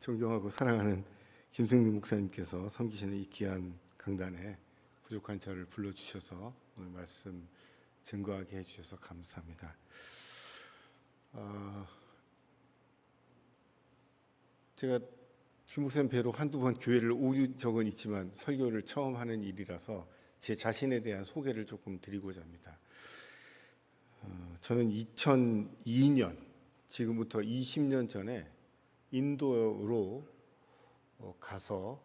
존경하고 사랑하는 김승민 목사님께서 섬기시는 이 귀한 강단에 부족한 저를 불러주셔서 오늘 말씀 증거하게 해주셔서 감사합니다. 제가 김 목사님 뵈러 한두 번 교회를 온 적은 있지만 설교를 처음 하는 일이라서 제 자신에 대한 소개를 조금 드리고자 합니다. 저는 2002년, 지금부터 20년 전에 인도로 가서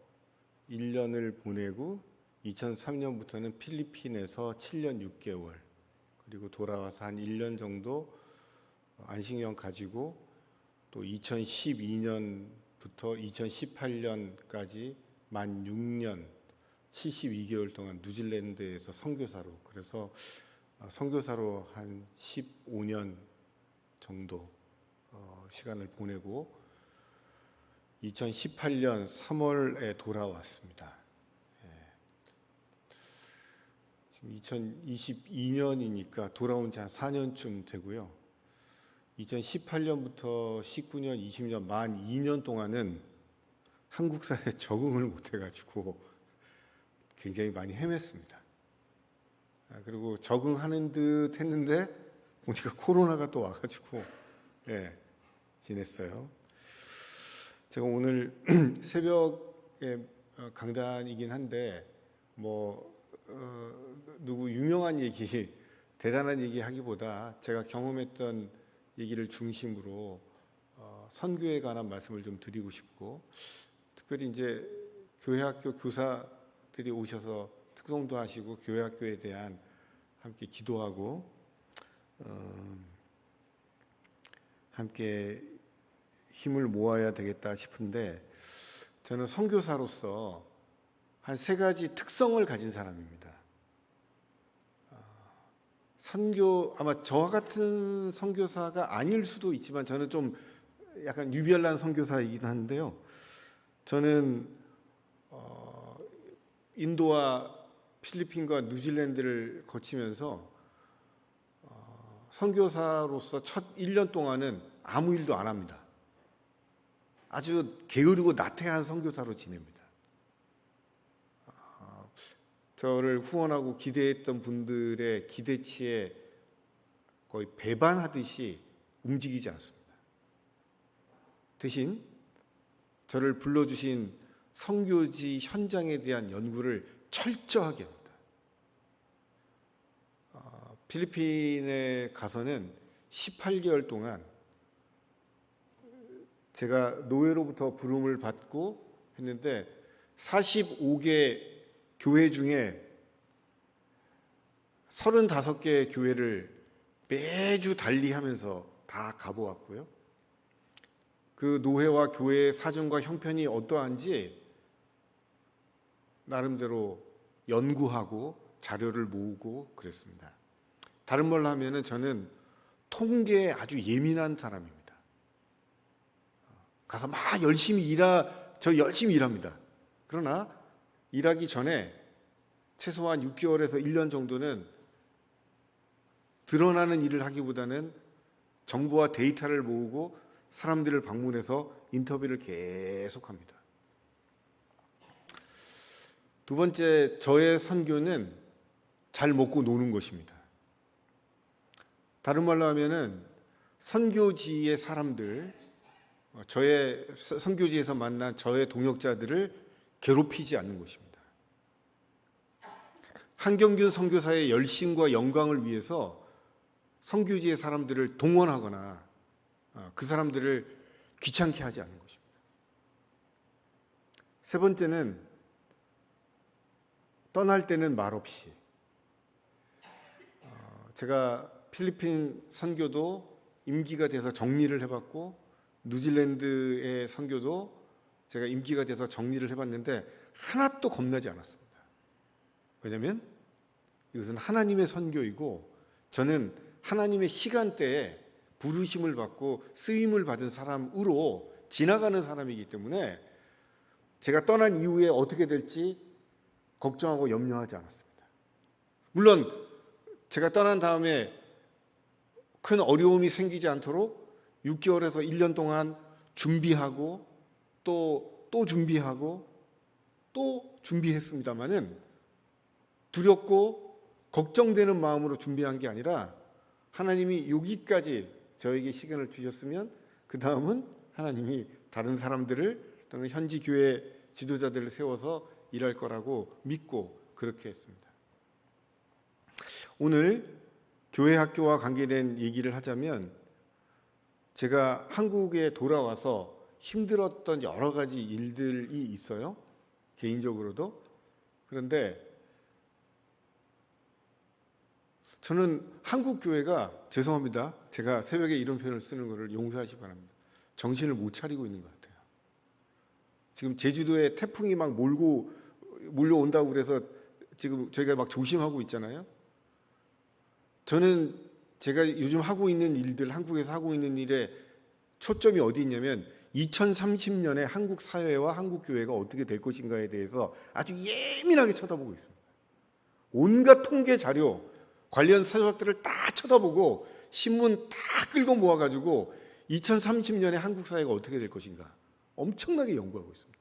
1년을 보내고 2003년부터는 필리핀에서 7년 6개월 그리고 돌아와서 한 1년 정도 안식년 가지고 또 2012년부터 2018년까지 만 6년 72개월 동안 뉴질랜드에서 선교사로, 그래서 선교사로 한 15년 정도 시간을 보내고 2018년 3월에 돌아왔습니다. 지금 2022년이니까 돌아온 지 한 4년쯤 되고요. 2018년부터 19년, 20년, 만 2년 동안은 한국 사회에 적응을 못해가지고 굉장히 많이 헤맸습니다. 그리고 적응하는 듯 했는데 보니까 코로나가 또 와가지고 지냈어요. 제가 오늘 새벽에 강단이긴 한데 누구 유명한 얘기, 대단한 얘기 하기보다 제가 경험했던 얘기를 중심으로 선교에 관한 말씀을 좀 드리고 싶고, 특별히 이제 교회학교 교사들이 오셔서 특송도 하시고 교회학교에 대한 함께 기도하고 함께 힘을 모아야 되겠다 싶은데, 저는 선교사로서 한 3가지 특성을 가진 사람입니다. 아마 저와 같은 선교사가 아닐 수도 있지만 저는 좀 약간 유별난 선교사이긴 한데요. 저는 인도와 필리핀과 뉴질랜드를 거치면서 선교사로서 첫 1년 동안은 아무 일도 안 합니다. 아주 게으르고 나태한 선교사로 지냅니다. 저를 후원하고 기대했던 분들의 기대치에 거의 배반하듯이 움직이지 않습니다. 대신 저를 불러주신 선교지 현장에 대한 연구를 철저하게 합니다. 필리핀에 가서는 18개월 동안 제가 노예로부터 부름을 받고 했는데 45개 교회 중에 35개의 교회를 매주 달리하면서 다 가보았고요. 그 노회와 교회의 사정과 형편이 어떠한지 나름대로 연구하고 자료를 모으고 그랬습니다. 다른 말로 하면은 저는 통계에 아주 예민한 사람입니다. 가서 막 열심히 일합니다. 그러나 일하기 전에 최소한 6개월에서 1년 정도는 드러나는 일을 하기보다는 정보와 데이터를 모으고 사람들을 방문해서 인터뷰를 계속합니다. 두 번째, 저의 선교는 잘 먹고 노는 것입니다. 다른 말로 하면은 선교지의 사람들, 저의 선교지에서 만난 저의 동역자들을 괴롭히지 않는 것입니다. 한경균 선교사의 열심과 영광을 위해서 선교지의 사람들을 동원하거나 그 사람들을 귀찮게 하지 않는 것입니다. 세 번째는 떠날 때는 말없이, 제가 필리핀 선교도 임기가 돼서 정리를 해봤고 뉴질랜드의 선교도 제가 임기가 돼서 정리를 해봤는데 하나도 겁나지 않았습니다. 왜냐하면 이것은 하나님의 선교이고 저는 하나님의 시간대에 부르심을 받고 쓰임을 받은 사람으로 지나가는 사람이기 때문에 제가 떠난 이후에 어떻게 될지 걱정하고 염려하지 않았습니다. 물론 제가 떠난 다음에 큰 어려움이 생기지 않도록 6개월에서 1년 동안 준비하고 또 준비하고 또 준비했습니다마는 두렵고 걱정되는 마음으로 준비한 게 아니라 하나님이 여기까지 저에게 시간을 주셨으면 그 다음은 하나님이 다른 사람들을 또는 현지 교회 지도자들을 세워서 일할 거라고 믿고 그렇게 했습니다. 오늘 교회 학교와 관계된 얘기를 하자면 제가 한국에 돌아와서 힘들었던 여러 가지 일들이 있어요. 개인적으로도. 그런데 저는 한국 교회가, 죄송합니다, 제가 새벽에 이런 표현을 쓰는 것을 용서하시기 바랍니다, 정신을 못 차리고 있는 것 같아요. 지금 제주도에 태풍이 막 몰려온다고 그래서 지금 저희가 막 조심하고 있잖아요. 저는 제가 요즘 하고 있는 일들, 한국에서 하고 있는 일에 초점이 어디 있냐면 2030년에 한국 사회와 한국 교회가 어떻게 될 것인가에 대해서 아주 예민하게 쳐다보고 있습니다. 온갖 통계 자료, 관련 서적들을 다 쳐다보고 신문 다 끌고 모아가지고 2030년에 한국 사회가 어떻게 될 것인가 엄청나게 연구하고 있습니다.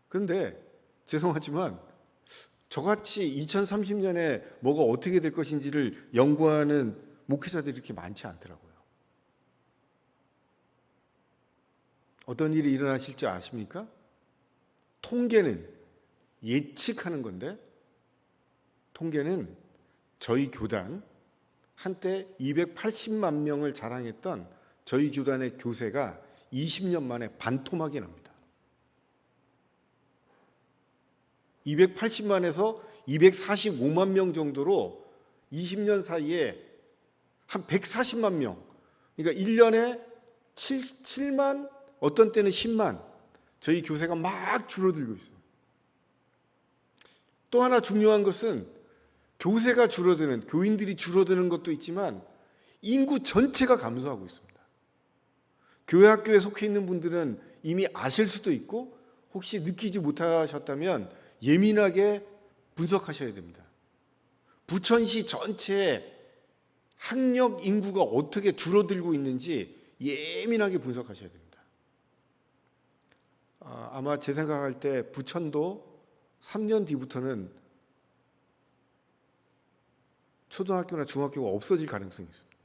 그런데 죄송하지만 저같이 2030년에 뭐가 어떻게 될 것인지를 연구하는 목회자들이 이렇게 많지 않더라고요. 어떤 일이 일어나실지 아십니까? 통계는 예측하는 건데, 통계는 저희 교단, 한때 280만 명을 자랑했던 저희 교단의 교세가 20년 만에 반토막이 납니다. 280만에서 245만 명 정도로 20년 사이에 한 140만 명, 그러니까 1년에 7만, 어떤 때는 10만, 저희 교세가 막 줄어들고 있어요. 또 하나 중요한 것은 교세가 줄어드는, 교인들이 줄어드는 것도 있지만 인구 전체가 감소하고 있습니다. 교회 학교에 속해 있는 분들은 이미 아실 수도 있고 혹시 느끼지 못하셨다면 예민하게 분석하셔야 됩니다. 부천시 전체의 학력 인구가 어떻게 줄어들고 있는지 예민하게 분석하셔야 됩니다. 아마 제 생각할 때 부천도 3년 뒤부터는 초등학교나 중학교가 없어질 가능성이 있습니다.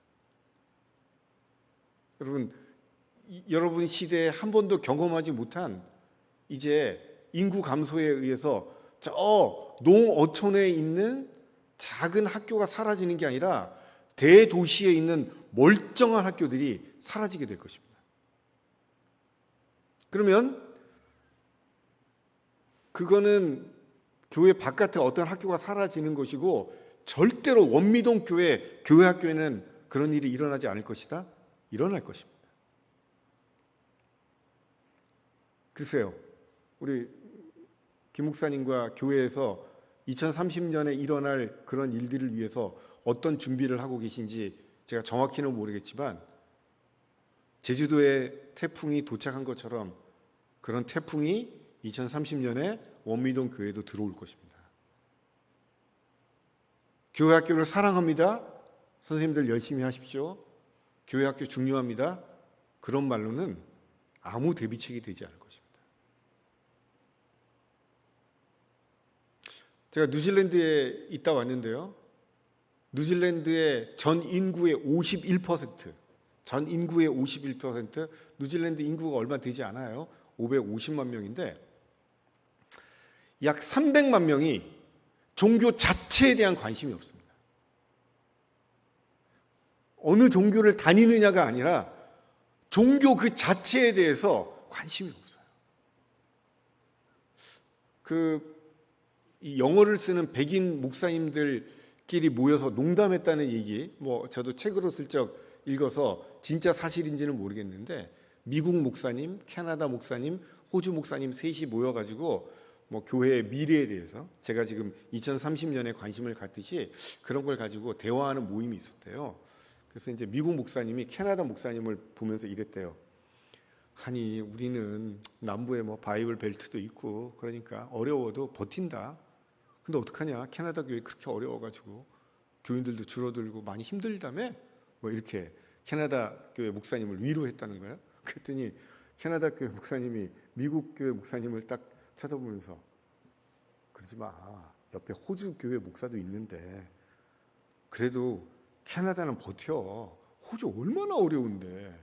여러분 시대에 한 번도 경험하지 못한 이제 인구 감소에 의해서 저 농어촌에 있는 작은 학교가 사라지는 게 아니라 대도시에 있는 멀쩡한 학교들이 사라지게 될 것입니다. 그러면 그거는 교회 바깥에 어떤 학교가 사라지는 것이고 절대로 원미동 교회 학교에는 그런 일이 일어나지 않을 것이다. 일어날 것입니다. 글쎄요, 우리 김 목사님과 교회에서 2030년에 일어날 그런 일들을 위해서 어떤 준비를 하고 계신지 제가 정확히는 모르겠지만 제주도에 태풍이 도착한 것처럼 그런 태풍이 2030년에 원미동 교회도 들어올 것입니다. 교회 학교를 사랑합니다. 선생님들 열심히 하십시오. 교회 학교 중요합니다. 그런 말로는 아무 대비책이 되지 않을 것입니다. 제가 뉴질랜드에 있다 왔는데요. 뉴질랜드의 전 인구의 51%, 뉴질랜드 인구가 얼마 되지 않아요. 550만 명인데 약 300만 명이 종교 자체에 대한 관심이 없습니다. 어느 종교를 다니느냐가 아니라 종교 그 자체에 대해서 관심이 없어요. 이 영어를 쓰는 백인 목사님들끼리 모여서 농담했다는 얘기, 저도 책으로 슬쩍 읽어서 진짜 사실인지는 모르겠는데 미국 목사님, 캐나다 목사님, 호주 목사님 셋이 모여가지고 교회의 미래에 대해서 제가 지금 2030년에 관심을 갖듯이 그런 걸 가지고 대화하는 모임이 있었대요. 그래서 이제 미국 목사님이 캐나다 목사님을 보면서 이랬대요. 아니 우리는 남부에 바이블 벨트도 있고 그러니까 어려워도 버틴다. 근데 어떡하냐? 캐나다 교회 그렇게 어려워가지고 교인들도 줄어들고 많이 힘들다며? 이렇게 캐나다 교회 목사님을 위로했다는 거예요. 그랬더니 캐나다 교회 목사님이 미국 교회 목사님을 딱 쳐다보면서 그러지 마. 옆에 호주 교회 목사도 있는데 그래도 캐나다는 버텨. 호주 얼마나 어려운데.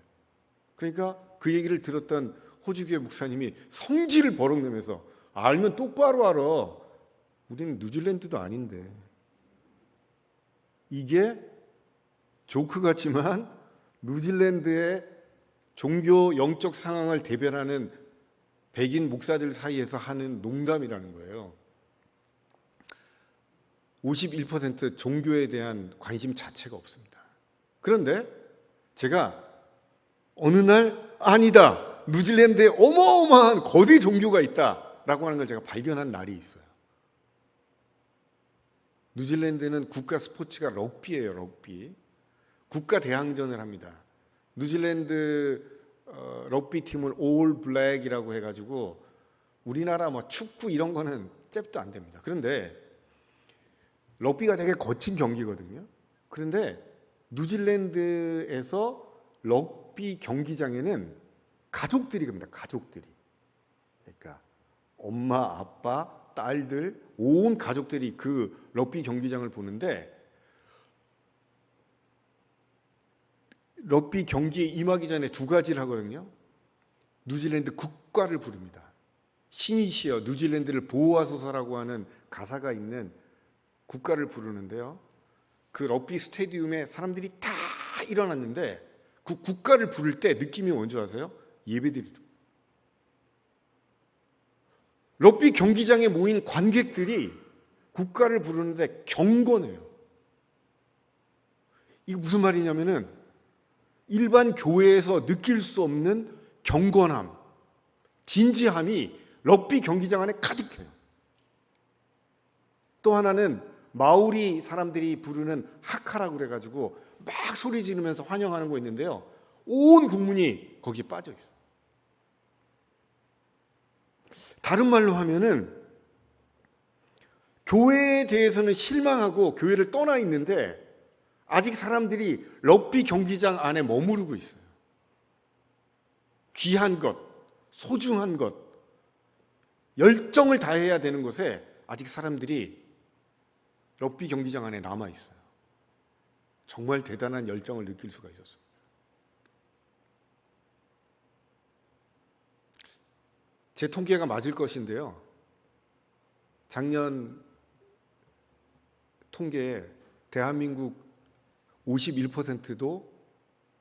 그러니까 그 얘기를 들었던 호주 교회 목사님이 성질을 버럭내면서 알면 똑바로 알아. 우리는 뉴질랜드도 아닌데. 이게 조크 같지만 뉴질랜드의 종교 영적 상황을 대변하는 백인 목사들 사이에서 하는 농담이라는 거예요. 51% 종교에 대한 관심 자체가 없습니다. 그런데 제가 어느 날 아니다. 뉴질랜드에 어마어마한 거대 종교가 있다라고 하는 걸 제가 발견한 날이 있어요. 뉴질랜드는 국가 스포츠가 럭비예요. 럭비. 국가 대항전을 합니다. 뉴질랜드 럭비 팀을 올 블랙이라고 해가지고 우리나라 뭐 축구 이런 거는 잽도 안 됩니다. 그런데 럭비가 되게 거친 경기거든요. 그런데 뉴질랜드에서 럭비 경기장에는 가족들이 갑니다. 가족들이. 그러니까 엄마, 아빠, 딸들, 온 가족들이 그 럭비 경기장을 보는데 럭비 경기에 임하기 전에 두 가지를 하거든요. 뉴질랜드 국가를 부릅니다. 신이시여 뉴질랜드를 보호하소서라고 하는 가사가 있는 국가를 부르는데요. 그 럭비 스테디움에 사람들이 다 일어났는데 그 국가를 부를 때 느낌이 뭔지 아세요? 예배드리죠. 럭비 경기장에 모인 관객들이 국가를 부르는데 경건해요. 이게 무슨 말이냐면은 일반 교회에서 느낄 수 없는 경건함, 진지함이 럭비 경기장 안에 가득해요. 또 하나는 마오리 사람들이 부르는 하카라고 그래가지고 막 소리 지르면서 환영하는 거 있는데요. 온 국민이 거기에 빠져 있어요. 다른 말로 하면은 교회에 대해서는 실망하고 교회를 떠나 있는데 아직 사람들이 럭비 경기장 안에 머무르고 있어요. 귀한 것, 소중한 것, 열정을 다해야 되는 곳에 아직 사람들이 럭비 경기장 안에 남아 있어요. 정말 대단한 열정을 느낄 수가 있었습니다. 제 통계가 맞을 것인데요. 작년 통계에 대한민국 51%도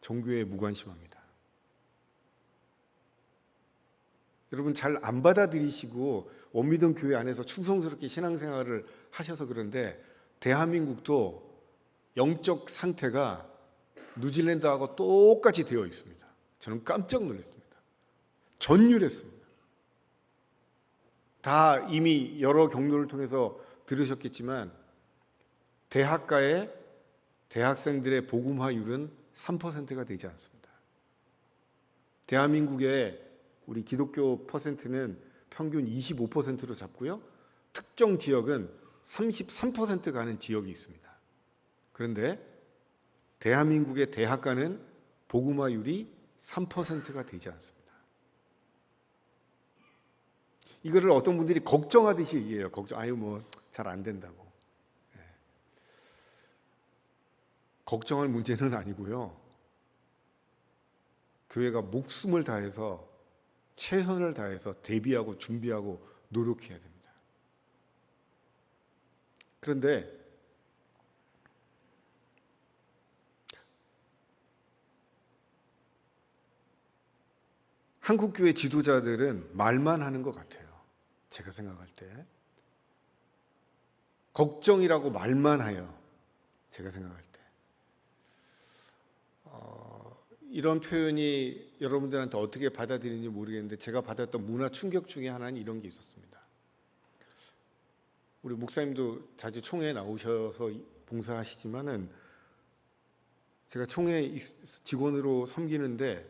종교에 무관심합니다. 여러분 잘 안 받아들이시고 원미동 교회 안에서 충성스럽게 신앙생활을 하셔서 그런데 대한민국도 영적 상태가 뉴질랜드하고 똑같이 되어 있습니다. 저는 깜짝 놀랐습니다. 전율했습니다. 다 이미 여러 경로를 통해서 들으셨겠지만 대학가의 대학생들의 복음화율은 3%가 되지 않습니다. 대한민국의 우리 기독교 퍼센트는 평균 25%로 잡고요. 특정 지역은 33% 가는 지역이 있습니다. 그런데 대한민국의 대학가는 복음화율이 3%가 되지 않습니다. 이거를 어떤 분들이 걱정하듯이 얘기해요. 아유 뭐 잘 안 된다고. 걱정할 문제는 아니고요. 교회가 목숨을 다해서 최선을 다해서 대비하고 준비하고 노력해야 됩니다. 그런데 한국 교회 지도자들은 말만 하는 것 같아요. 제가 생각할 때 걱정이라고 말만 해요. 제가 생각할 때 이런 표현이 여러분들한테 어떻게 받아들이는지 모르겠는데 제가 받았던 문화 충격 중에 하나는 이런 게 있었습니다. 우리 목사님도 자주 총회에 나오셔서 봉사하시지만은 제가 총회 직원으로 섬기는데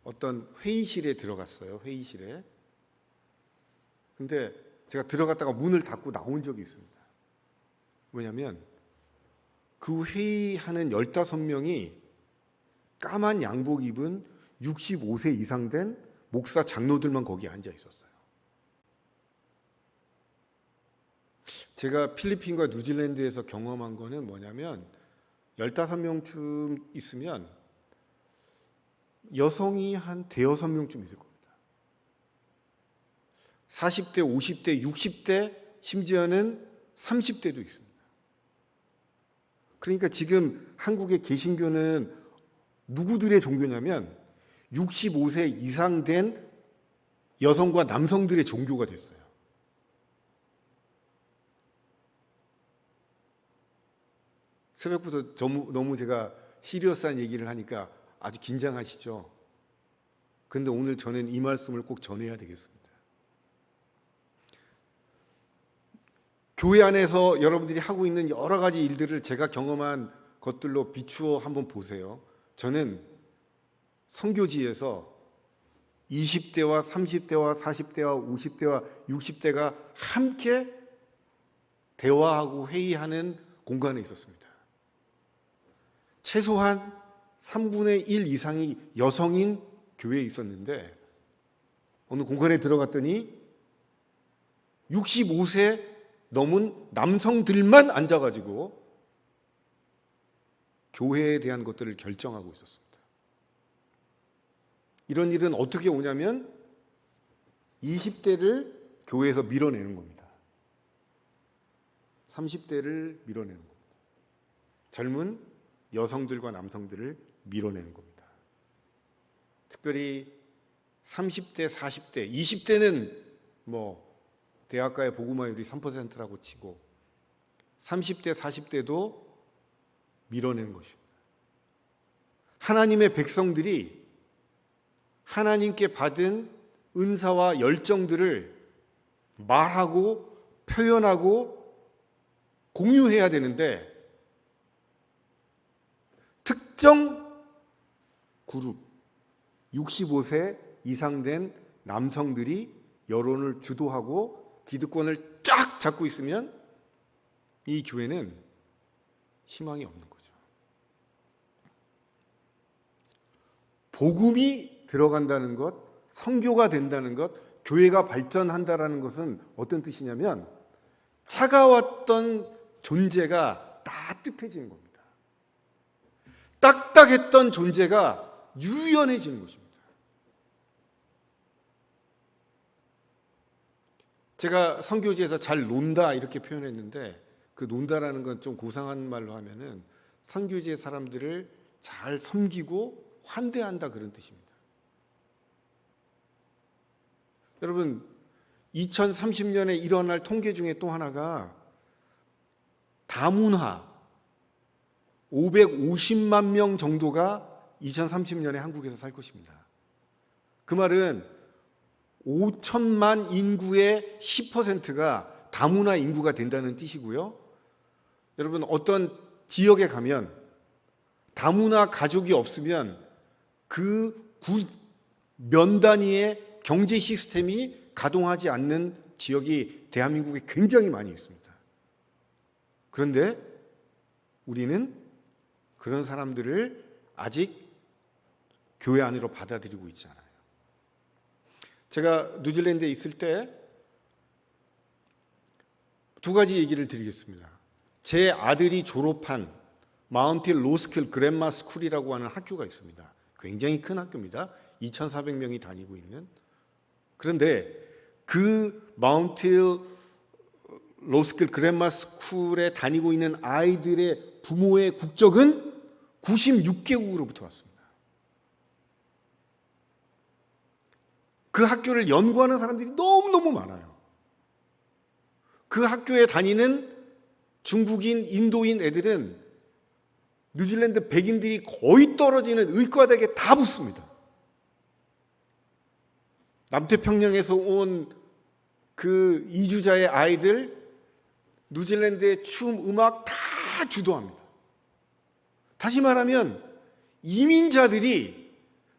어떤 회의실에 들어갔어요. 회의실에. 근데 제가 들어갔다가 문을 닫고 나온 적이 있습니다. 왜냐하면 그 회의하는 15명이 까만 양복 입은 65세 이상 된 목사 장로들만 거기에 앉아 있었어요. 제가 필리핀과 뉴질랜드에서 경험한 거는 뭐냐면 15명쯤 있으면 여성이 한 대여섯 명쯤 있을 겁니다. 40대, 50대, 60대, 심지어는 30대도 있습니다. 그러니까 지금 한국의 개신교는 누구들의 종교냐면 65세 이상 된 여성과 남성들의 종교가 됐어요. 새벽부터 너무 제가 시리어스한 얘기를 하니까 아주 긴장하시죠? 그런데 오늘 저는 이 말씀을 꼭 전해야 되겠습니다. 교회 안에서 여러분들이 하고 있는 여러 가지 일들을 제가 경험한 것들로 비추어 한번 보세요. 저는 선교지에서 20대와 30대와 40대와 50대와 60대가 함께 대화하고 회의하는 공간에 있었습니다. 최소한 3분의 1 이상이 여성인 교회에 있었는데 어느 공간에 들어갔더니 65세 넘은 남성들만 앉아가지고 교회에 대한 것들을 결정하고 있었습니다. 이런 일은 어떻게 오냐면 20대를 교회에서 밀어내는 겁니다. 30대를 밀어내는 겁니다. 젊은 여성들과 남성들을 밀어내는 겁니다. 특별히 30대, 40대, 20대는 대학가의 복음화율이 3%라고 치고 30대, 40대도 밀어내는 것입니다. 하나님의 백성들이 하나님께 받은 은사와 열정들을 말하고 표현하고 공유해야 되는데 특정 그룹 65세 이상 된 남성들이 여론을 주도하고 기득권을 쫙 잡고 있으면 이 교회는 희망이 없는 거죠. 복음이 들어간다는 것, 선교가 된다는 것, 교회가 발전한다는 것은 어떤 뜻이냐면 차가웠던 존재가 따뜻해지는 겁니다. 딱딱했던 존재가 유연해지는 것입니다. 제가 선교지에서 잘 논다 이렇게 표현했는데 그 논다라는 건 좀 고상한 말로 하면은 선교지의 사람들을 잘 섬기고 환대한다 그런 뜻입니다. 여러분 2030년에 일어날 통계 중에 또 하나가 다문화 550만 명 정도가 2030년에 한국에서 살 것입니다. 그 말은 5천만 인구의 10%가 다문화 인구가 된다는 뜻이고요. 여러분 어떤 지역에 가면 다문화 가족이 없으면 그 면 단위의 경제 시스템이 가동하지 않는 지역이 대한민국에 굉장히 많이 있습니다. 그런데 우리는 그런 사람들을 아직 교회 안으로 받아들이고 있지 않아요. 제가 뉴질랜드에 있을 때 두 가지 얘기를 드리겠습니다. 제 아들이 졸업한 마운틴 로스쿨 그랜마 스쿨이라고 하는 학교가 있습니다. 굉장히 큰 학교입니다. 2,400명이 다니고 있는. 그런데 그 마운틴 로스쿨 그랜마 스쿨에 다니고 있는 아이들의 부모의 국적은 96개국으로부터 왔습니다. 그 학교를 연구하는 사람들이 너무너무 많아요. 그 학교에 다니는 중국인, 인도인 애들은 뉴질랜드 백인들이 거의 떨어지는 의과대학에 다 붙습니다. 남태평양에서 온 그 이주자의 아이들 뉴질랜드의 춤, 음악 다 주도합니다. 다시 말하면 이민자들이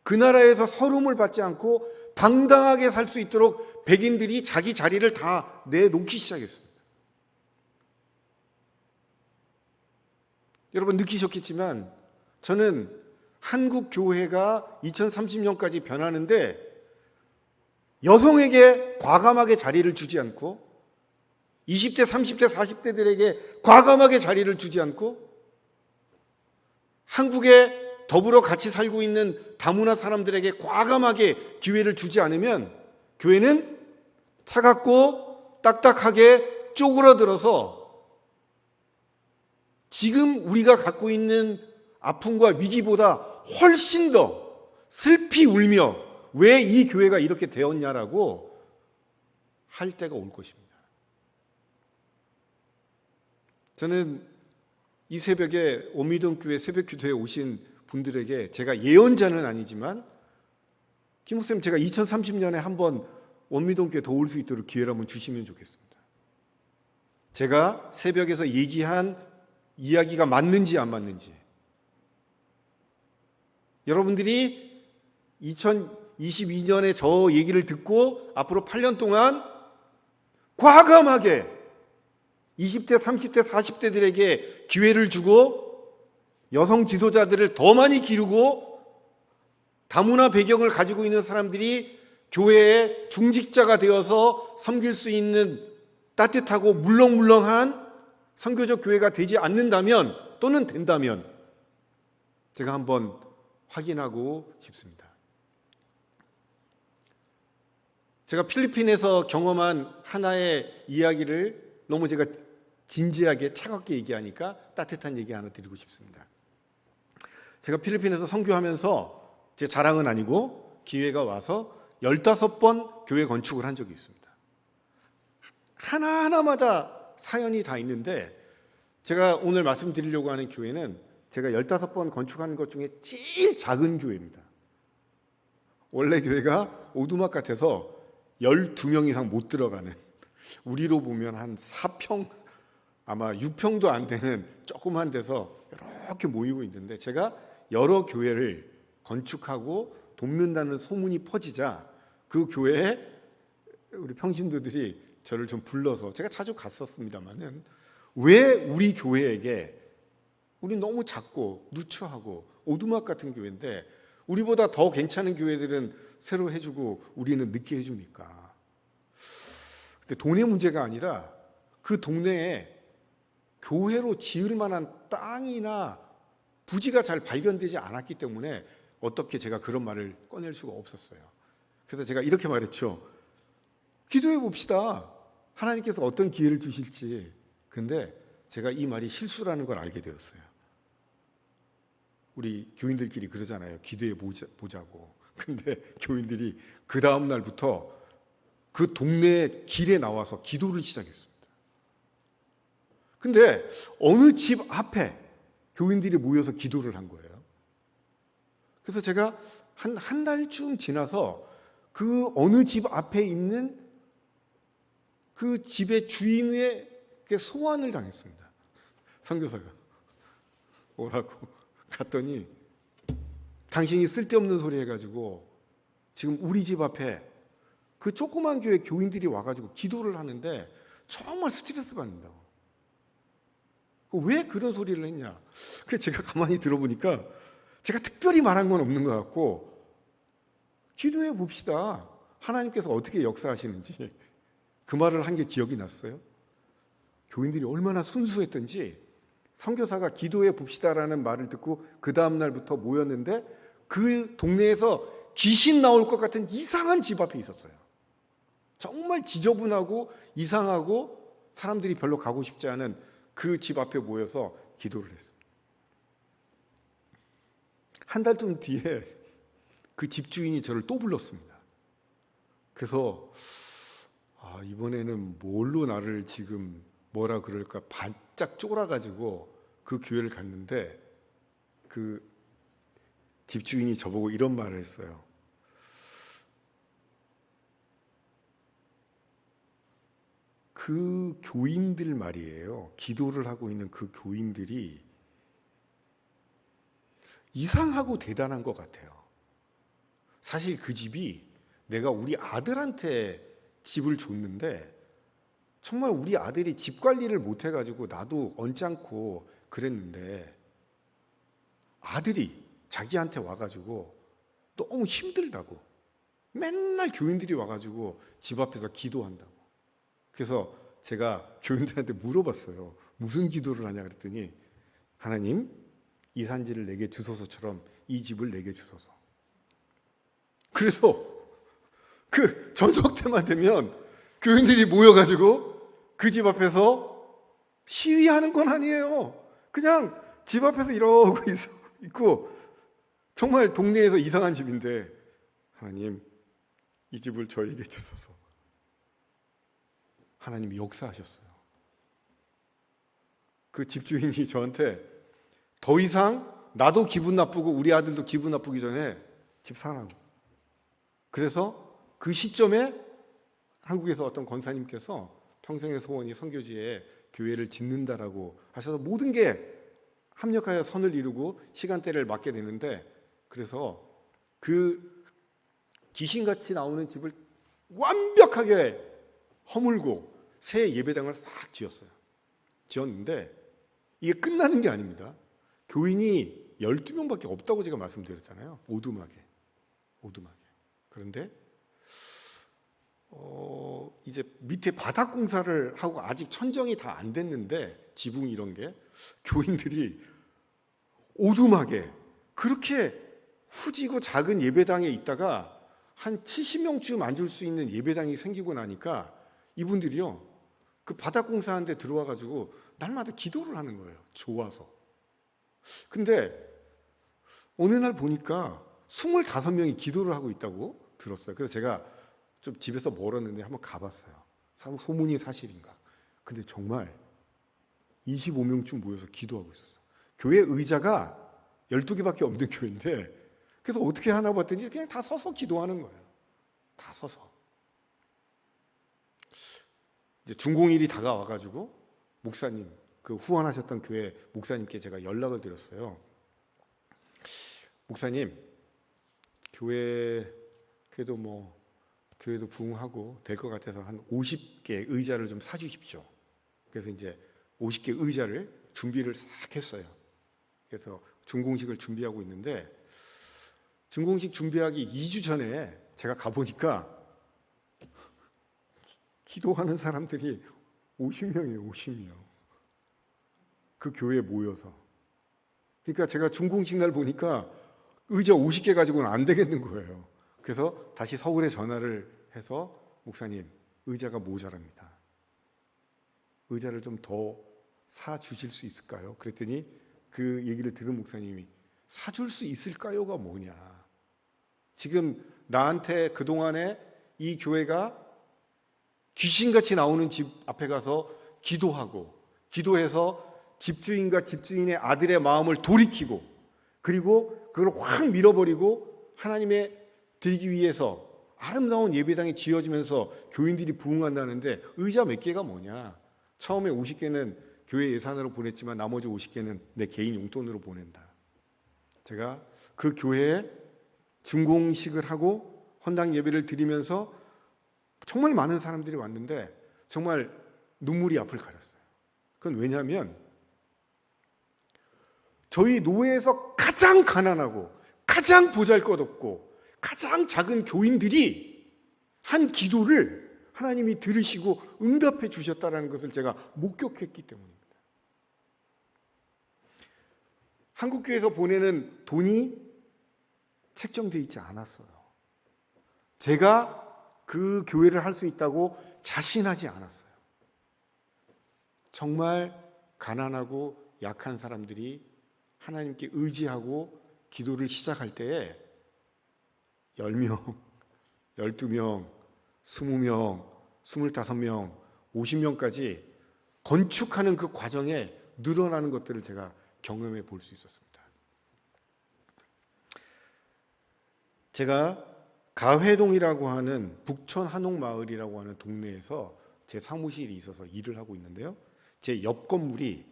그 나라에서 서름을 받지 않고 당당하게 살 수 있도록 백인들이 자기 자리를 다 내놓기 시작했습니다. 여러분 느끼셨겠지만 저는 한국 교회가 2030년까지 변하는데 여성에게 과감하게 자리를 주지 않고 20대, 30대, 40대들에게 과감하게 자리를 주지 않고 한국에 더불어 같이 살고 있는 다문화 사람들에게 과감하게 기회를 주지 않으면 교회는 차갑고 딱딱하게 쪼그라들어서 지금 우리가 갖고 있는 아픔과 위기보다 훨씬 더 슬피 울며 왜 이 교회가 이렇게 되었냐라고 할 때가 올 것입니다. 저는 이 새벽에 원미동교회 새벽기도에 오신 분들에게 제가 예언자는 아니지만 김 목사님, 제가 2030년에 한번 원미동교회 더 올 수 있도록 기회를 한번 주시면 좋겠습니다. 제가 새벽에서 얘기한 이야기가 맞는지 안 맞는지, 여러분들이 2022년에 저 얘기를 듣고 앞으로 8년 동안 과감하게 20대, 30대, 40대들에게 기회를 주고 여성 지도자들을 더 많이 기르고 다문화 배경을 가지고 있는 사람들이 교회의 중직자가 되어서 섬길 수 있는 따뜻하고 물렁물렁한 선교적 교회가 되지 않는다면 또는 된다면 제가 한번 확인하고 싶습니다. 제가 필리핀에서 경험한 하나의 이야기를 너무 제가 진지하게 차갑게 얘기하니까 따뜻한 얘기 하나 드리고 싶습니다. 제가 필리핀에서 선교하면서 제 자랑은 아니고 기회가 와서 15번 교회 건축을 한 적이 있습니다. 하나하나마다 사연이 다 있는데 제가 오늘 말씀드리려고 하는 교회는 제가 15번 건축한 것 중에 제일 작은 교회입니다. 원래 교회가 오두막 같아서 12명 이상 못 들어가는, 우리로 보면 한 4평, 아마 6평도 안 되는 조그만 데서 이렇게 모이고 있는데 제가 여러 교회를 건축하고 돕는다는 소문이 퍼지자 그 교회에 우리 평신도들이 저를 좀 불러서, 제가 자주 갔었습니다만은 왜 우리 교회에게, 우리 너무 작고 누추하고 오두막 같은 교회인데 우리보다 더 괜찮은 교회들은 새로 해주고 우리는 늦게 해줍니까? 근데 돈의 문제가 아니라 그 동네에 교회로 지을 만한 땅이나 부지가 잘 발견되지 않았기 때문에 어떻게 제가 그런 말을 꺼낼 수가 없었어요. 그래서 제가 이렇게 말했죠. 기도해 봅시다. 하나님께서 어떤 기회를 주실지. 근데 제가 이 말이 실수라는 걸 알게 되었어요. 우리 교인들끼리 그러잖아요. 기도해 보자고. 근데 교인들이 그 다음 날부터 그 동네 길에 나와서 기도를 시작했습니다. 근데 어느 집 앞에 교인들이 모여서 기도를 한 거예요. 그래서 제가 한 달쯤 지나서 그 어느 집 앞에 있는 그 집의 주인에게 소환을 당했습니다. 선교사가 오라고 갔더니 당신이 쓸데없는 소리 해가지고 지금 우리 집 앞에 그 조그만 교회 교인들이 와가지고 기도를 하는데 정말 스트레스 받는다고. 왜 그런 소리를 했냐? 그래서 제가 가만히 들어보니까 제가 특별히 말한 건 없는 것 같고, 기도해 봅시다. 하나님께서 어떻게 역사하시는지 그 말을 한 게 기억이 났어요. 교인들이 얼마나 순수했던지 선교사가 기도해 봅시다라는 말을 듣고 그 다음 날부터 모였는데 그 동네에서 귀신 나올 것 같은 이상한 집 앞에 있었어요. 정말 지저분하고 이상하고 사람들이 별로 가고 싶지 않은 그 집 앞에 모여서 기도를 했습니다. 한 달쯤 뒤에 그 집주인이 저를 또 불렀습니다. 그래서 이번에는 뭘로 나를 지금 뭐라 그럴까 바짝 쫄아가지고 그 교회를 갔는데 그 집주인이 저보고 이런 말을 했어요. 그 교인들 말이에요. 기도를 하고 있는 그 교인들이 이상하고 대단한 것 같아요. 사실 그 집이 내가 우리 아들한테 집을 줬는데 정말 우리 아들이 집 관리를 못 해가지고 나도 언짢고 그랬는데 아들이 자기한테 와가지고 너무 힘들다고, 맨날 교인들이 와가지고 집 앞에서 기도한다고. 그래서 제가 교인들한테 물어봤어요. 무슨 기도를 하냐 그랬더니 하나님, 이 산지를 내게 주소서처럼 이 집을 내게 주소서. 그래서 그 저녁 때만 되면 교인들이 모여가지고 그 집 앞에서 시위하는 건 아니에요. 그냥 집 앞에서 이러고 있고, 정말 동네에서 이상한 집인데 하나님, 이 집을 저에게 주소서. 하나님이 역사하셨어요. 그 집주인이 저한테 더 이상 나도 기분 나쁘고 우리 아들도 기분 나쁘기 전에 집 사라고. 그래서 그 시점에 한국에서 어떤 권사님께서 평생의 소원이 선교지에 교회를 짓는다라고 하셔서 모든 게 합력하여 선을 이루고 시간대를 맞게 되는데, 그래서 그 귀신같이 나오는 집을 완벽하게 허물고 새 예배당을 싹 지었는데 이게 끝나는 게 아닙니다. 교인이 12명밖에 없다고 제가 말씀드렸잖아요. 오두막에. 그런데 이제 밑에 바닥 공사를 하고 아직 천정이 다 안 됐는데, 지붕 이런 게, 교인들이 오두막에 그렇게 후지고 작은 예배당에 있다가 한 70명쯤 앉을 수 있는 예배당이 생기고 나니까 이분들이요, 그 바닥 공사하는 데 들어와 가지고 날마다 기도를 하는 거예요. 좋아서. 근데 어느 날 보니까 25명이 기도를 하고 있다고 들었어요. 그래서 제가 좀 집에서 멀었는데 한번 가봤어요. 소문이 사실인가. 근데 정말 25명쯤 모여서 기도하고 있었어요. 교회 의자가 12개밖에 없는 교회인데, 그래서 어떻게 하나 봤더니 그냥 다 서서 기도하는 거예요. 다 서서. 이제 준공일이 다가와가지고 목사님, 그 후원하셨던 교회 목사님께 제가 연락을 드렸어요. 목사님, 교회 그래도 교회도 부흥하고 될 것 같아서 한 50개 의자를 좀 사주십시오. 그래서 이제 50개 의자를 준비를 싹 했어요. 그래서 준공식을 준비하고 있는데, 준공식 준비하기 2주 전에 제가 가보니까 기도하는 사람들이 50명이에요. 50명. 그 교회에 모여서. 그러니까 제가 준공식 날 보니까 의자 50개 가지고는 안 되겠는 거예요. 그래서 다시 서울에 전화를 해서 목사님, 의자가 모자랍니다. 의자를 좀 더 사주실 수 있을까요? 그랬더니 그 얘기를 들은 목사님이 사줄 수 있을까요가 뭐냐. 지금 나한테 그동안에 이 교회가 귀신같이 나오는 집 앞에 가서 기도해서 집주인과 집주인의 아들의 마음을 돌이키고, 그리고 그걸 확 밀어버리고 하나님의 드리기 위해서 아름다운 예배당이 지어지면서 교인들이 부흥한다는데 의자 몇 개가 뭐냐. 처음에 50개는 교회 예산으로 보냈지만 나머지 50개는 내 개인 용돈으로 보낸다. 제가 그 교회에 준공식을 하고 헌당 예배를 드리면서 정말 많은 사람들이 왔는데 정말 눈물이 앞을 가렸어요. 그건 왜냐하면 저희 노회에서 가장 가난하고 가장 보잘것없고 가장 작은 교인들이 한 기도를 하나님이 들으시고 응답해 주셨다는 것을 제가 목격했기 때문입니다. 한국교회에서 보내는 돈이 책정되어 있지 않았어요. 제가 그 교회를 할 수 있다고 자신하지 않았어요. 정말 가난하고 약한 사람들이 하나님께 의지하고 기도를 시작할 때에 10명, 12명, 20명, 25명, 50명까지 건축하는 그 과정에 늘어나는 것들을 제가 경험해 볼 수 있었습니다. 제가 가회동이라고 하는 북촌 한옥마을이라고 하는 동네에서 제 사무실이 있어서 일을 하고 있는데요. 제 옆 건물이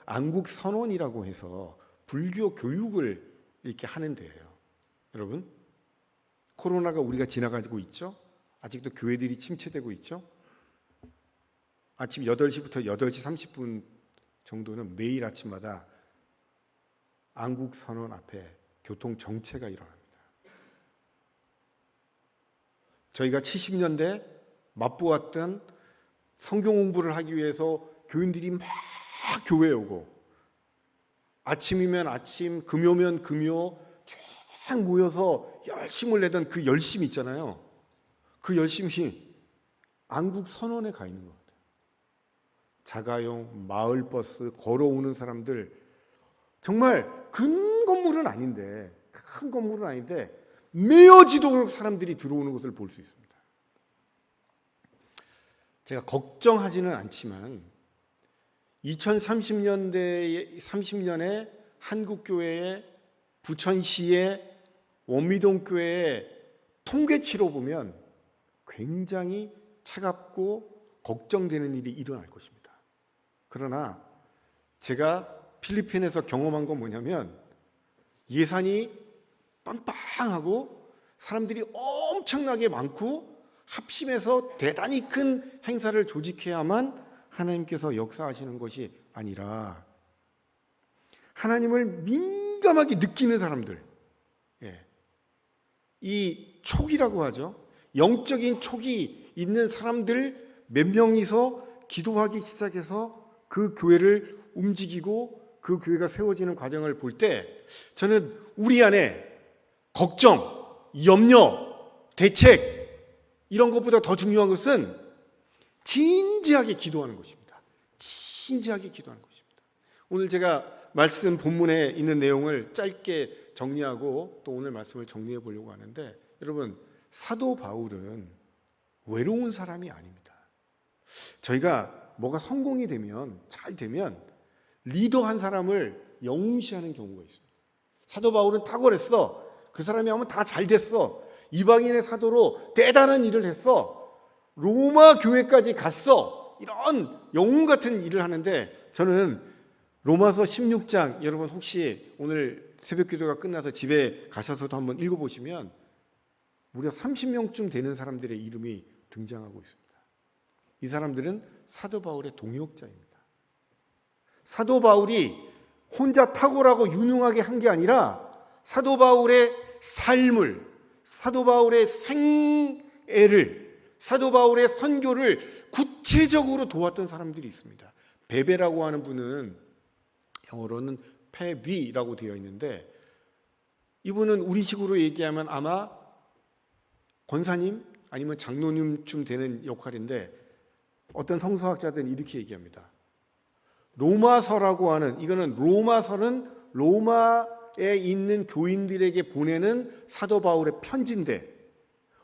안국선원이라고 해서 불교 교육을 이렇게 하는 데예요. 여러분, 코로나가 우리가 지나가고 있죠? 아직도 교회들이 침체되고 있죠? 아침 8시부터 8시 30분 정도는 매일 아침마다 안국선원 앞에 교통정체가 일어납니다. 저희가 70년대 맛보았던 성경 공부를 하기 위해서 교인들이 막 교회에 오고, 아침이면 아침, 금요면 금요 쫙 모여서 열심을 내던 그 열심이 있잖아요. 그 열심이 안국 선원에 가 있는 것 같아요. 자가용, 마을버스, 걸어오는 사람들, 정말 큰 건물은 아닌데 메어지도록 사람들이 들어오는 것을 볼 수 있습니다. 제가 걱정하지는 않지만 2030년에 한국교회의 부천시의 원미동교회의 통계치로 보면 굉장히 차갑고 걱정되는 일이 일어날 것입니다. 그러나 제가 필리핀에서 경험한 건 뭐냐면, 예산이 빵빵하고 사람들이 엄청나게 많고 합심해서 대단히 큰 행사를 조직해야만 하나님께서 역사하시는 것이 아니라, 하나님을 민감하게 느끼는 사람들, 이 촉이라고 하죠. 영적인 촉이 있는 사람들 몇 명이서 기도하기 시작해서 그 교회를 움직이고 그 교회가 세워지는 과정을 볼 때, 저는 우리 안에 걱정, 염려, 대책, 이런 것보다 더 중요한 것은 진지하게 기도하는 것입니다. 진지하게 기도하는 것입니다. 오늘 제가 말씀 본문에 있는 내용을 짧게 정리하고 또 오늘 말씀을 정리해 보려고 하는데, 여러분, 사도 바울은 외로운 사람이 아닙니다. 저희가 뭐가 성공이 되면, 잘 되면 리더 한 사람을 영시하는 경우가 있습니다. 사도 바울은 탁월했어. 그 사람이 하면 다 잘 됐어. 이방인의 사도로 대단한 일을 했어. 로마 교회까지 갔어. 이런 영웅 같은 일을 하는데, 저는 로마서 16장, 여러분 혹시 오늘 새벽 기도가 끝나서 집에 가셔서도 한번 읽어보시면 무려 30명쯤 되는 사람들의 이름이 등장하고 있습니다. 이 사람들은 사도 바울의 동역자입니다. 사도 바울이 혼자 탁월하고 유능하게 한 게 아니라 사도 바울의 삶을, 사도 바울의 생애를, 사도 바울의 선교를 구체적으로 도왔던 사람들이 있습니다. 베베라고 하는 분은 영어로는 페비라고 되어 있는데, 이분은 우리식으로 얘기하면 아마 권사님 아니면 장로님쯤 되는 역할인데, 어떤 성서학자들은 이렇게 얘기합니다. 로마서라고 하는, 이거는 로마서는 로마에 있는 교인들에게 보내는 사도 바울의 편지인데,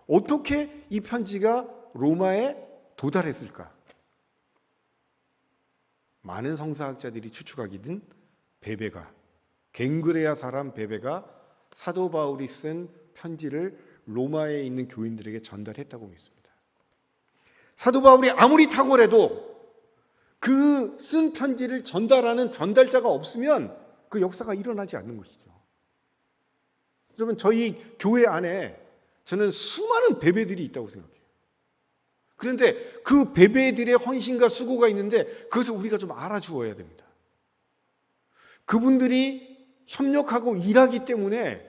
어떻게 이 편지가 로마에 도달했을까? 많은 성서학자들이 추측하기는 베베가, 갱그레아 사람 베베가 사도 바울이 쓴 편지를 로마에 있는 교인들에게 전달했다고 믿습니다. 사도 바울이 아무리 탁월해도 그 쓴 편지를 전달하는 전달자가 없으면 그 역사가 일어나지 않는 것이죠. 여러분, 저희 교회 안에 저는 수많은 베베들이 있다고 생각해요. 그런데 그 베베들의 헌신과 수고가 있는데, 그것을 우리가 좀 알아주어야 됩니다. 그분들이 협력하고 일하기 때문에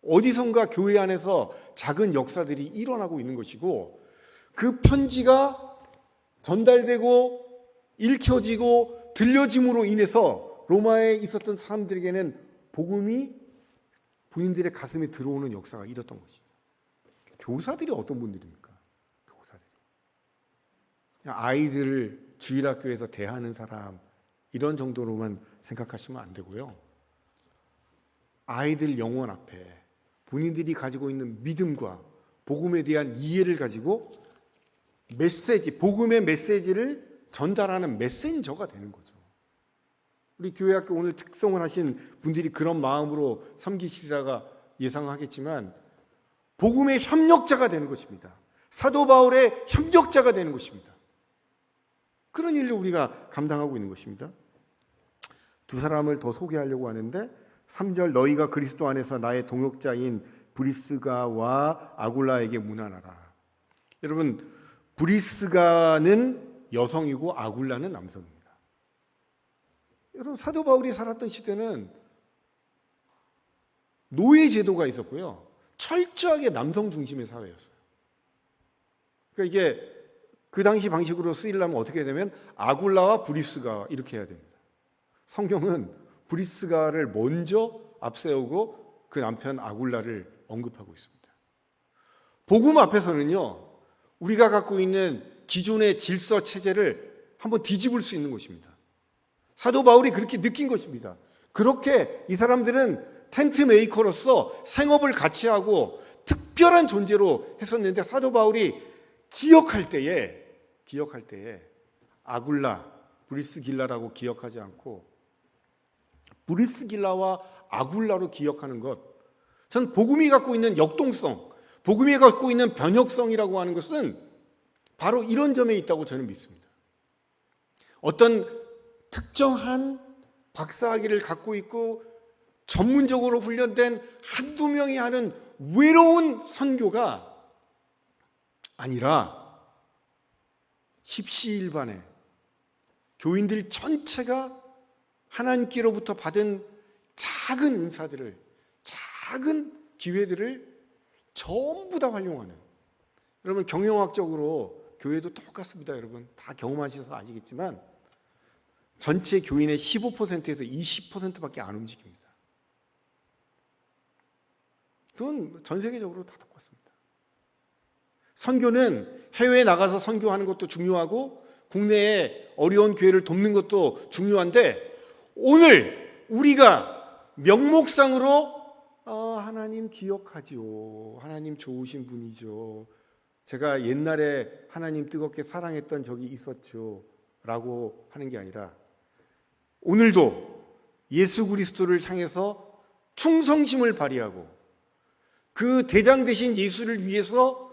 어디선가 교회 안에서 작은 역사들이 일어나고 있는 것이고, 그 편지가 전달되고 읽혀지고 들려짐으로 인해서 로마에 있었던 사람들에게는 복음이 본인들의 가슴에 들어오는 역사가 일었던 것이죠. 교사들이 어떤 분들입니까? 교사들이 그냥 아이들을 주일학교에서 대하는 사람, 이런 정도로만 생각하시면 안 되고요. 아이들 영혼 앞에 본인들이 가지고 있는 믿음과 복음에 대한 이해를 가지고 메시지, 복음의 메시지를 전달하는 메신저가 되는 거죠. 우리 교회학교 오늘 특성을 하신 분들이 그런 마음으로 섬기시리라가 예상하겠지만, 복음의 협력자가 되는 것입니다. 사도 바울의 협력자가 되는 것입니다. 그런 일을 우리가 감당하고 있는 것입니다. 두 사람을 더 소개하려고 하는데, 3절, 너희가 그리스도 안에서 나의 동역자인 브리스가와 아굴라에게 문안하라. 여러분, 브리스가는 여성이고 아굴라는 남성입니다. 여러분, 사도 바울이 살았던 시대는 노예 제도가 있었고요, 철저하게 남성 중심의 사회였어요. 그러니까 이게 그 당시 방식으로 쓰이려면 어떻게 해야 되면 아굴라와 브리스가 이렇게 해야 됩니다. 성경은 브리스가를 먼저 앞세우고 그 남편 아굴라를 언급하고 있습니다. 복음 앞에서는요, 우리가 갖고 있는 기존의 질서 체제를 한번 뒤집을 수 있는 것입니다. 사도 바울이 그렇게 느낀 것입니다. 그렇게 이 사람들은 텐트 메이커로서 생업을 같이 하고 특별한 존재로 했었는데 사도 바울이 기억할 때에 아굴라, 브리스길라라고 기억하지 않고 브리스길라와 아굴라로 기억하는 것, 전 복음이 갖고 있는 역동성, 복음이 갖고 있는 변혁성이라고 하는 것은 바로 이런 점에 있다고 저는 믿습니다. 어떤 특정한 박사학위를 갖고 있고 전문적으로 훈련된 한두 명이 하는 외로운 선교가 아니라 십시일반의 교인들 전체가 하나님께로부터 받은 작은 은사들을, 작은 기회들을 전부 다 활용하는, 여러분 경영학적으로 교회도 똑같습니다. 여러분 다 경험하셔서 아시겠지만 전체 교인의 15%에서 20%밖에 안 움직입니다. 그건 전 세계적으로 다 똑같습니다. 선교는 해외에 나가서 선교하는 것도 중요하고 국내에 어려운 교회를 돕는 것도 중요한데, 오늘 우리가 명목상으로 하나님 기억하지요. 하나님 좋으신 분이죠. 제가 옛날에 하나님 뜨겁게 사랑했던 적이 있었죠. 라고 하는 게 아니라 오늘도 예수 그리스도를 향해서 충성심을 발휘하고 그 대장 되신 예수를 위해서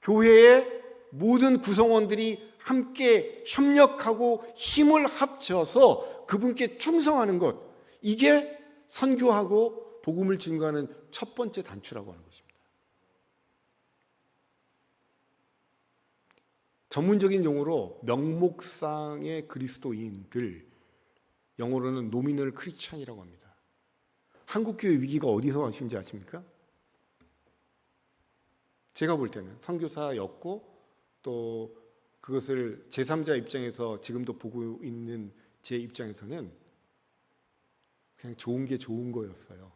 교회의 모든 구성원들이 함께 협력하고 힘을 합쳐서 그분께 충성하는 것, 이게 선교하고 복음을 증거하는 첫 번째 단추라고 하는 것입니다. 전문적인 용어로 명목상의 그리스도인들, 영어로는 노미널 크리스찬이라고 합니다. 한국교회 위기가 어디서 왔는지 아십니까? 제가 볼 때는 선교사였고 또 그것을 제3자 입장에서 지금도 보고 있는 제 입장에서는 그냥 좋은 게 좋은 거였어요.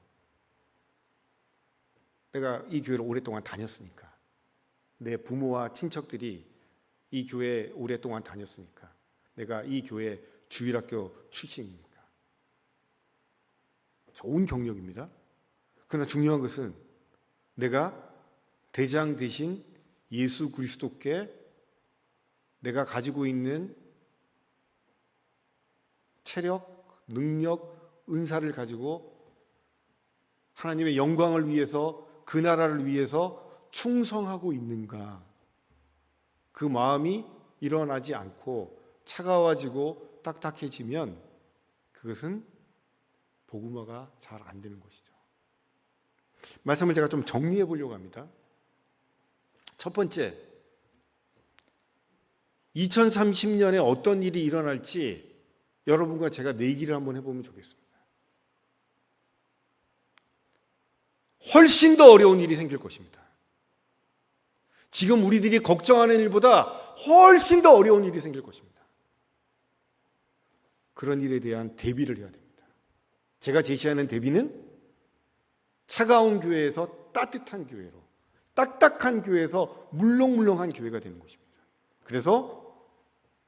내가 이 교회를 오랫동안 다녔으니까, 내 부모와 친척들이 이 교회에 오랫동안 다녔으니까, 내가 이 교회 주일학교 출신이니까 좋은 경력입니다. 그러나 중요한 것은 내가 대장 되신 예수 그리스도께 내가 가지고 있는 체력, 능력, 은사를 가지고 하나님의 영광을 위해서, 그 나라를 위해서 충성하고 있는가, 그 마음이 일어나지 않고 차가워지고 딱딱해지면 그것은 복음화가 잘 안 되는 것이죠. 말씀을 제가 좀 정리해 보려고 합니다. 첫 번째, 2030년에 어떤 일이 일어날지 여러분과 제가 내기를 한번 해보면 좋겠습니다. 훨씬 더 어려운 일이 생길 것입니다. 지금 우리들이 걱정하는 일보다 훨씬 더 어려운 일이 생길 것입니다. 그런 일에 대한 대비를 해야 됩니다. 제가 제시하는 대비는 차가운 교회에서 따뜻한 교회로, 딱딱한 교회에서 물렁물렁한 교회가 되는 것입니다. 그래서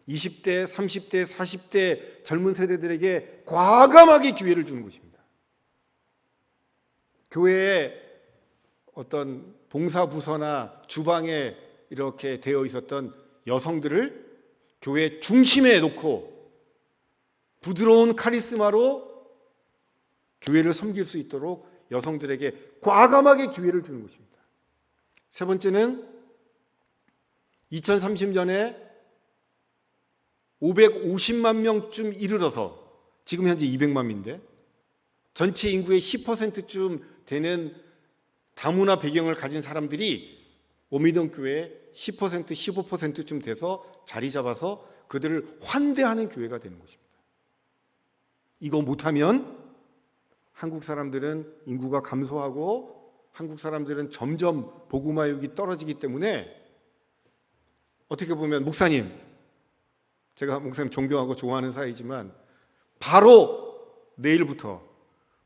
20대, 30대, 40대 젊은 세대들에게 과감하게 기회를 주는 것입니다. 교회에 어떤 봉사부서나 주방에 이렇게 되어 있었던 여성들을 교회 중심에 놓고 부드러운 카리스마로 교회를 섬길 수 있도록 여성들에게 과감하게 기회를 주는 것입니다. 세 번째는 2030년에 550만 명쯤 이르러서, 지금 현재 200만 명인데 전체 인구의 10%쯤 되는 다문화 배경을 가진 사람들이 오미동교회에 10%, 15%쯤 돼서 자리 잡아서 그들을 환대하는 교회가 되는 것입니다. 이거 못하면 한국 사람들은 인구가 감소하고 한국 사람들은 점점 복음화율이 떨어지기 때문에 어떻게 보면 목사님, 제가 목사님 존경하고 좋아하는 사이지만 바로 내일부터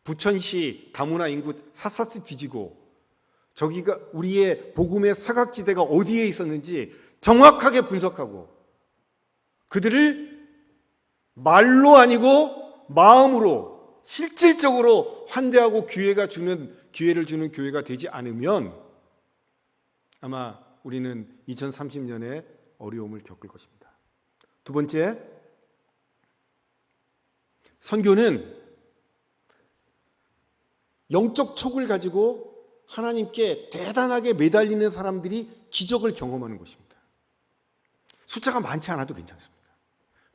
부천시 다문화 인구 샅샅이 뒤지고 저기가 우리의 복음의 사각지대가 어디에 있었는지 정확하게 분석하고 그들을 말로 아니고 마음으로 실질적으로 환대하고 기회를 주는 교회가 되지 않으면 아마 우리는 2030년에 어려움을 겪을 것입니다. 두 번째, 선교는 영적 촉을 가지고 하나님께 대단하게 매달리는 사람들이 기적을 경험하는 것입니다. 숫자가 많지 않아도 괜찮습니다.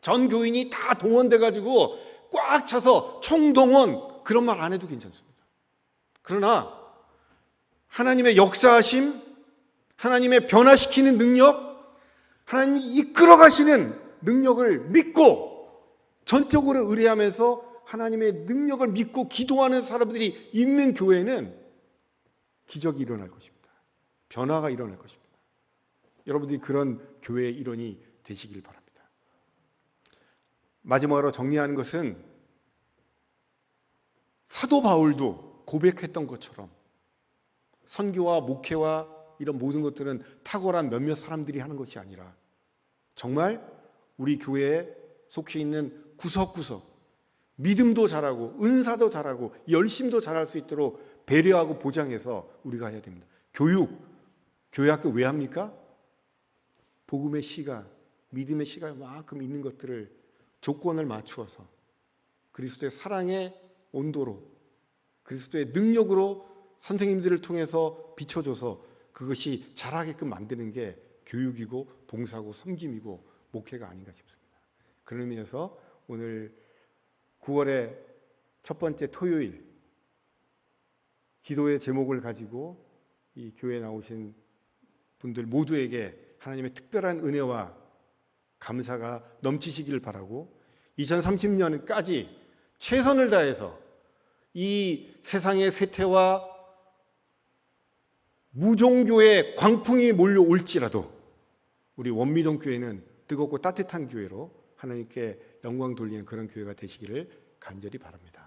전 교인이 다 동원돼 가지고 꽉 차서 총동원, 그런 말 안 해도 괜찮습니다. 그러나 하나님의 역사하심, 하나님의 변화시키는 능력, 하나님이 이끌어 가시는 능력을 믿고 전적으로 의뢰하면서 하나님의 능력을 믿고 기도하는 사람들이 있는 교회는 기적이 일어날 것입니다. 변화가 일어날 것입니다. 여러분들이 그런 교회의 일원이 되시길 바랍니다. 마지막으로 정리하는 것은 사도 바울도 고백했던 것처럼 선교와 목회와 이런 모든 것들은 탁월한 몇몇 사람들이 하는 것이 아니라 정말 우리 교회에 속해 있는 구석구석 믿음도 잘하고 은사도 잘하고 열심도 잘할 수 있도록 배려하고 보장해서 우리가 해야 됩니다. 교회 학교 왜 합니까? 복음의 씨가, 믿음의 씨가 만큼 있는 것들을 조건을 맞추어서 그리스도의 사랑의 온도로 그리스도의 능력으로 선생님들을 통해서 비춰줘서 그것이 자라게끔 만드는 게 교육이고 봉사고 섬김이고 목회가 아닌가 싶습니다. 그런 의미에서 오늘 9월의 첫 번째 토요일 기도의 제목을 가지고 이 교회에 나오신 분들 모두에게 하나님의 특별한 은혜와 감사가 넘치시기를 바라고 2030년까지 최선을 다해서 이 세상의 쇠퇴와 무종교의 광풍이 몰려올지라도 우리 원미동 교회는 뜨겁고 따뜻한 교회로 하나님께 영광 돌리는 그런 교회가 되시기를 간절히 바랍니다.